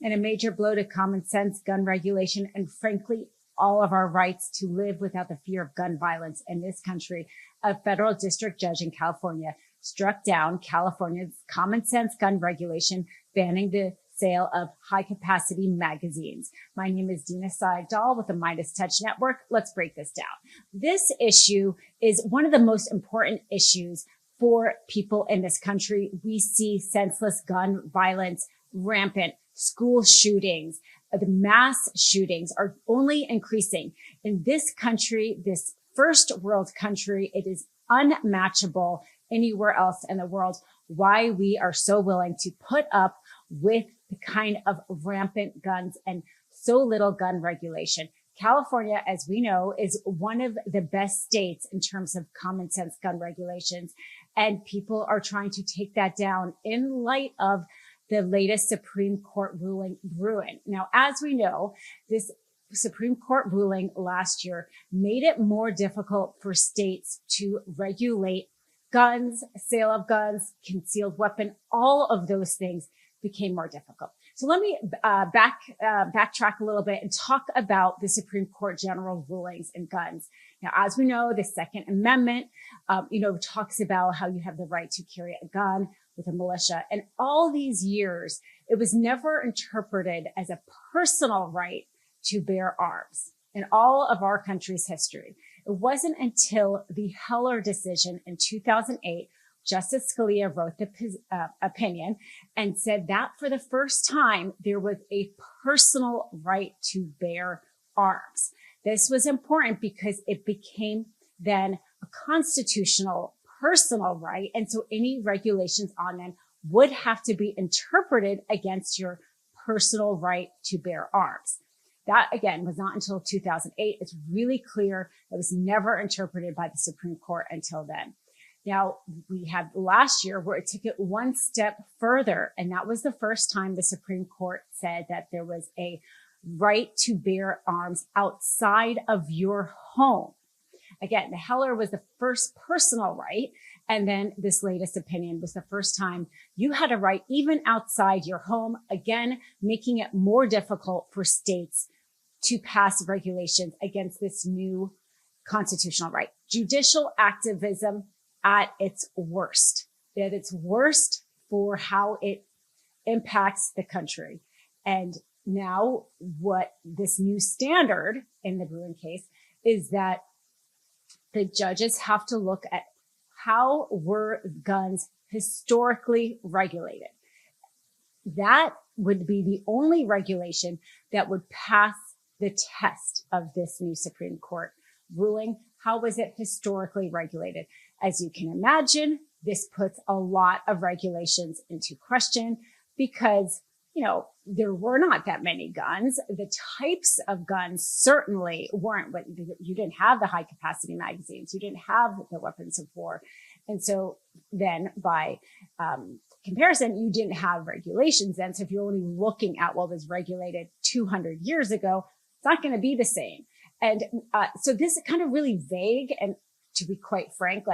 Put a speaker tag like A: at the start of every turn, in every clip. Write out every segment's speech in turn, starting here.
A: and a major blow to common sense gun regulation and, frankly, all of our rights to live without the fear of gun violence in this country. A federal district judge in California struck down California's common sense gun regulation, banning the sale of high-capacity magazines. My name is Dina Sayegh Doll with the MeidasTouch Network. Let's break this down. This issue is one of the most important issues for people in this country. We see senseless gun violence rampant, school shootings, the mass shootings are only increasing. In this country, this first world country, it is unmatchable anywhere else in the world. Why we are so willing to put up with the kind of rampant guns and so little gun regulation. California, as we know, is one of the best states in terms of common sense gun regulations. And people are trying to take that down in light of the latest Supreme Court ruling. Now, as we know, this Supreme Court ruling last year made it more difficult for states to regulate guns, sale of guns, concealed weapon, all of those things became more difficult. So let me backtrack a little bit and talk about the Supreme Court general rulings in guns. Now, as we know, the Second Amendment, talks about how you have the right to carry a gun with a militia. And all these years, it was never interpreted as a personal right to bear arms in all of our country's history. It wasn't until the Heller decision in 2008, Justice Scalia wrote the opinion and said that for the first time, there was a personal right to bear arms. This was important because it became then a constitutional personal right. And so any regulations on them would have to be interpreted against your personal right to bear arms. That, again, was not until 2008. It's really clear it was never interpreted by the Supreme Court until then. Now, we had last year where it took it one step further, and that was the first time the Supreme Court said that there was a right to bear arms outside of your home. Again, the Heller was the first personal right, and then this latest opinion was the first time you had a right even outside your home, again, making it more difficult for states to pass regulations against this new constitutional right. Judicial activism at its worst, at its worst for how it impacts the country. And now what this new standard in the Bruin case is that the judges have to look at how were guns historically regulated. That would be the only regulation that would pass the test of this new Supreme Court ruling. How was it historically regulated? As you can imagine, this puts a lot of regulations into question because, there were not that many guns. The types of guns certainly weren't what you didn't have the high capacity magazines. You didn't have the weapons of war. And so then by comparison, you didn't have regulations then. So if you're only looking at what was regulated 200 years ago, it's not going to be the same. And so this is kind of really vague and, to be quite frank,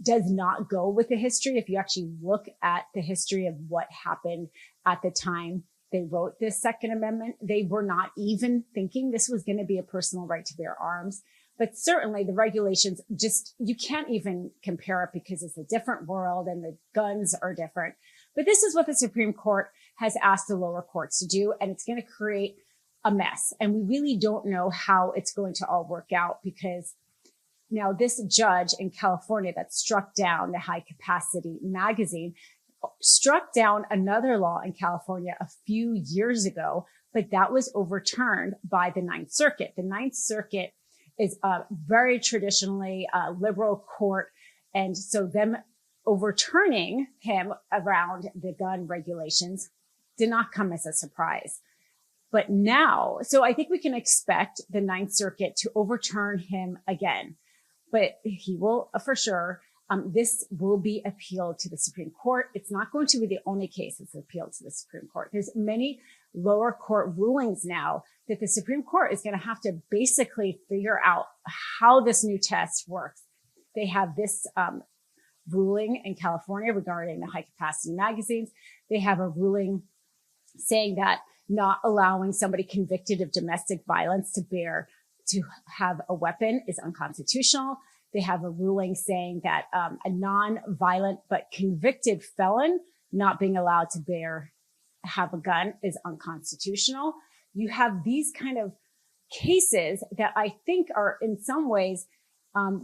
A: does not go with the history. If you actually look at the history of what happened at the time they wrote this Second Amendment, they were not even thinking this was going to be a personal right to bear arms. But certainly the regulations you can't even compare it because it's a different world and the guns are different. But this is what the Supreme Court has asked the lower courts to do, and it's going to create a mess. And we really don't know how it's going to all work out because now, this judge in California that struck down the high capacity magazine struck down another law in California a few years ago, but that was overturned by the Ninth Circuit. The Ninth Circuit is a very traditionally liberal court. And so them overturning him around the gun regulations did not come as a surprise. But now, so I think we can expect the Ninth Circuit to overturn him again. But he will, for sure, this will be appealed to the Supreme Court. It's not going to be the only case that's appealed to the Supreme Court. There's many lower court rulings now that the Supreme Court is going to have to basically figure out how this new test works. They have this ruling in California regarding the high capacity magazines. They have a ruling saying that not allowing somebody convicted of domestic violence to have a weapon is unconstitutional. They have a ruling saying that a non-violent but convicted felon not being allowed to have a gun is unconstitutional. You have these kind of cases that I think are in some ways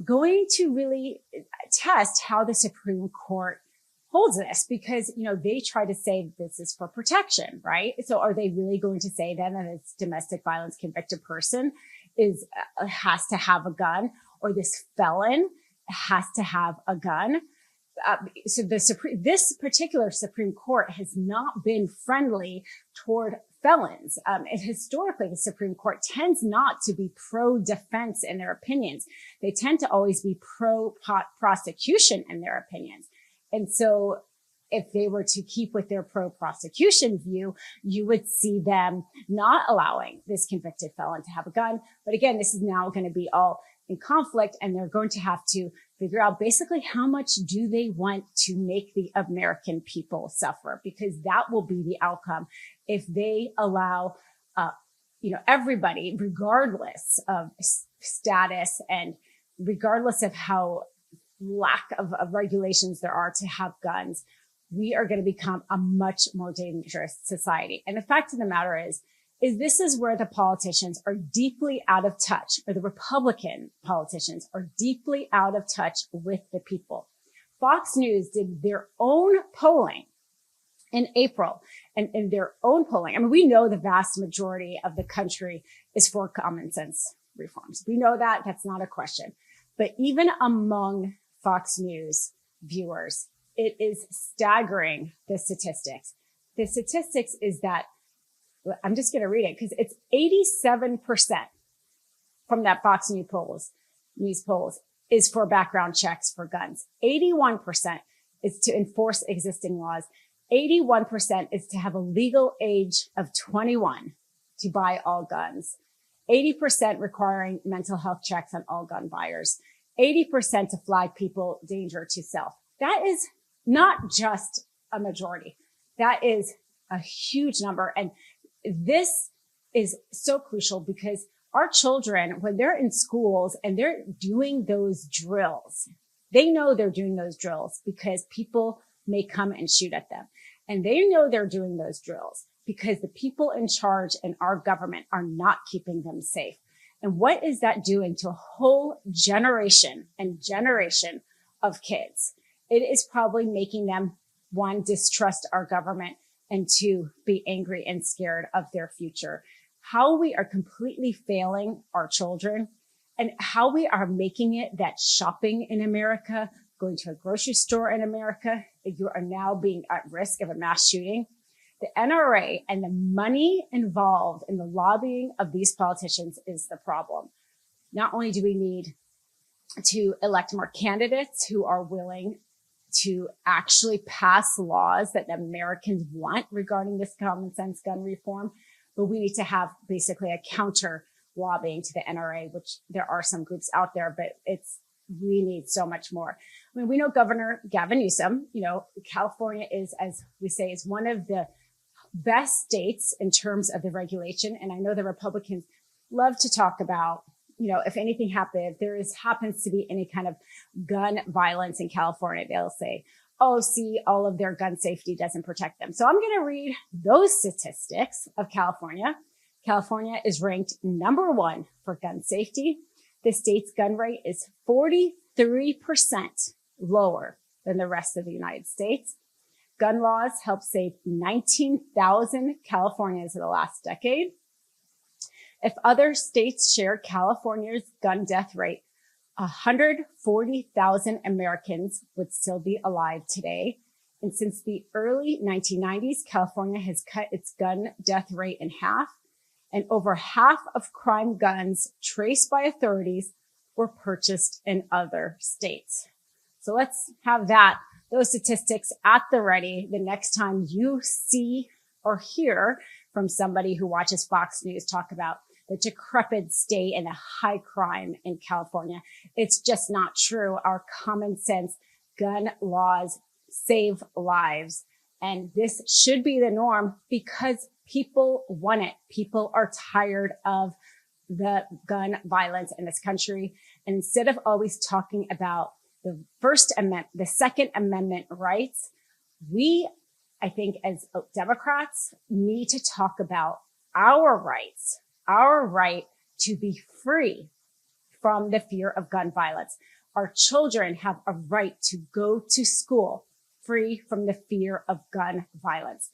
A: going to really test how the Supreme Court holds this, because, they try to say this is for protection, right? So are they really going to say then that this domestic violence convicted person has to have a gun, or this felon has to have a gun? So this particular Supreme Court has not been friendly toward felons. And historically, the Supreme Court tends not to be pro-defense in their opinions. They tend to always be pro-prosecution in their opinions. And so if they were to keep with their pro-prosecution view, you would see them not allowing this convicted felon to have a gun. But again, this is now going to be all in conflict, and they're going to have to figure out basically how much do they want to make the American people suffer, because that will be the outcome if they allow, everybody, regardless of status and regardless of how lack of regulations there are to have guns. We are going to become a much more dangerous society. And the fact of the matter is this is where the politicians are deeply out of touch, or the Republican politicians are deeply out of touch with the people. Fox News did their own polling in April, and in their own polling, I mean, we know the vast majority of the country is for common sense reforms. We know that. That's not a question. But even among Fox News viewers, it is staggering, the statistics. The statistics is that, I'm just going to read it because it's 87% from that Fox News polls is for background checks for guns. 81% is to enforce existing laws. 81% is to have a legal age of 21 to buy all guns. 80% requiring mental health checks on all gun buyers. 80% to flag people danger to self. That is not just a majority. That is a huge number. And this is so crucial because our children, when they're in schools and they're doing those drills, they know they're doing those drills because people may come and shoot at them. And they know they're doing those drills because the people in charge in our government are not keeping them safe. And what is that doing to a whole generation and generation of kids? It is probably making them, one, distrust our government, and two, be angry and scared of their future. How we are completely failing our children, and how we are making it that shopping in America, going to a grocery store in America, you are now being at risk of a mass shooting. The NRA and the money involved in the lobbying of these politicians is the problem. Not only do we need to elect more candidates who are willing to actually pass laws that Americans want regarding this common sense gun reform, but we need to have basically a counter lobbying to the NRA, which there are some groups out there, but we need so much more. I mean, we know Governor Gavin Newsom, California is, as we say, is one of the best states in terms of the regulation. And I know the Republicans love to talk about, if anything happens, if happens to be any kind of gun violence in California, they'll say, oh, see, all of their gun safety doesn't protect them. So I'm going to read those statistics of California. California is ranked number 1 for gun safety. The state's gun rate is 43% lower than the rest of the United States. Gun laws helped save 19,000 Californians in the last decade. If other states shared California's gun death rate, 140,000 Americans would still be alive today. And since the early 1990s, California has cut its gun death rate in half. And over half of crime guns traced by authorities were purchased in other states. So let's have those statistics at the ready the next time you see or hear from somebody who watches Fox News talk about the decrepit state and the high crime in California. It's just not true. Our common sense gun laws save lives. And this should be the norm because people want it. People are tired of the gun violence in this country. And instead of always talking about the First Amendment, the Second Amendment rights, we, I think, as Democrats, need to talk about our rights, our right to be free from the fear of gun violence. Our children have a right to go to school free from the fear of gun violence.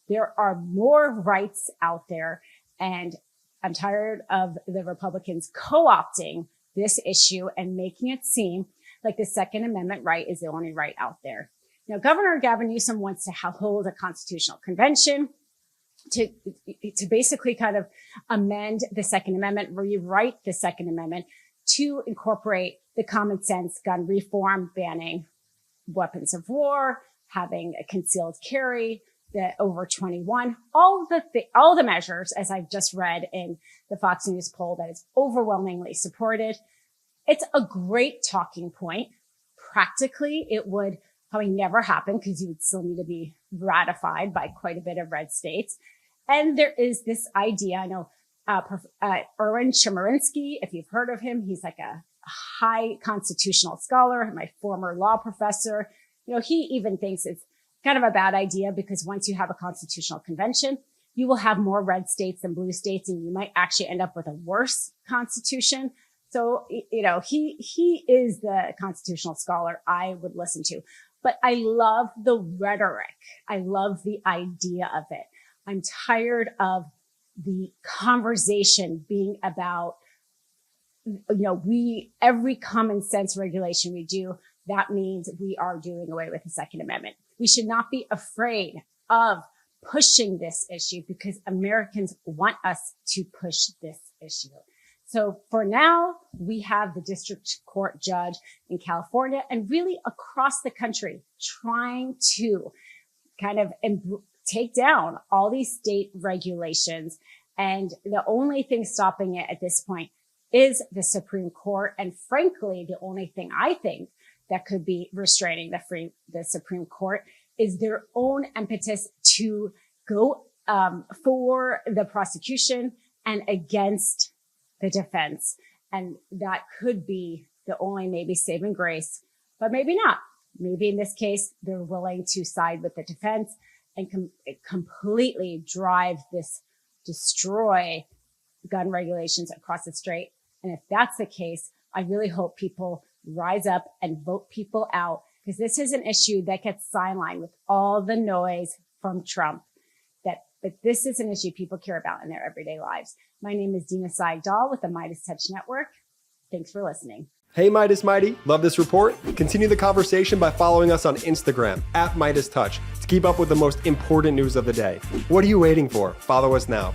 A: There are more rights out there, and I'm tired of the Republicans co-opting this issue and making it seem like the Second Amendment right is the only right out there. Now, Governor Gavin Newsom wants to hold a constitutional convention to basically kind of amend the Second Amendment, rewrite the Second Amendment to incorporate the common sense gun reform, banning weapons of war, having a concealed carry, the over 21, all the measures, as I've just read in the Fox News poll that is overwhelmingly supported. It's a great talking point. Practically, it would probably never happen because you would still need to be ratified by quite a bit of red states. And there is this idea, I know, Erwin Chemerinsky, if you've heard of him, he's like a high constitutional scholar, my former law professor. You know, he even thinks it's kind of a bad idea because once you have a constitutional convention, you will have more red states than blue states, and you might actually end up with a worse constitution. So, you know, he is the constitutional scholar I would listen to. But I love the rhetoric. I love the idea of it. I'm tired of the conversation being about, you know, every common sense regulation we do, that means we are doing away with the Second Amendment. We should not be afraid of pushing this issue because Americans want us to push this issue. So for now, we have the district court judge in California and really across the country trying to kind of take down all these state regulations. And the only thing stopping it at this point is the Supreme Court. And frankly, the only thing I think that could be restraining the Supreme Court is their own impetus to go for the prosecution and against the defense. And that could be the only maybe saving grace, but maybe not. Maybe in this case, they're willing to side with the defense and completely destroy gun regulations across the state. And if that's the case, I really hope people rise up and vote people out, because this is an issue that gets sidelined with all the noise from Trump. But this is an issue people care about in their everyday lives. My name is Dina Sayegh Doll with the MeidasTouch Network. Thanks for listening.
B: Hey, Meidas Mighty, love this report? Continue the conversation by following us on Instagram @MeidasTouch to keep up with the most important news of the day. What are you waiting for? Follow us now.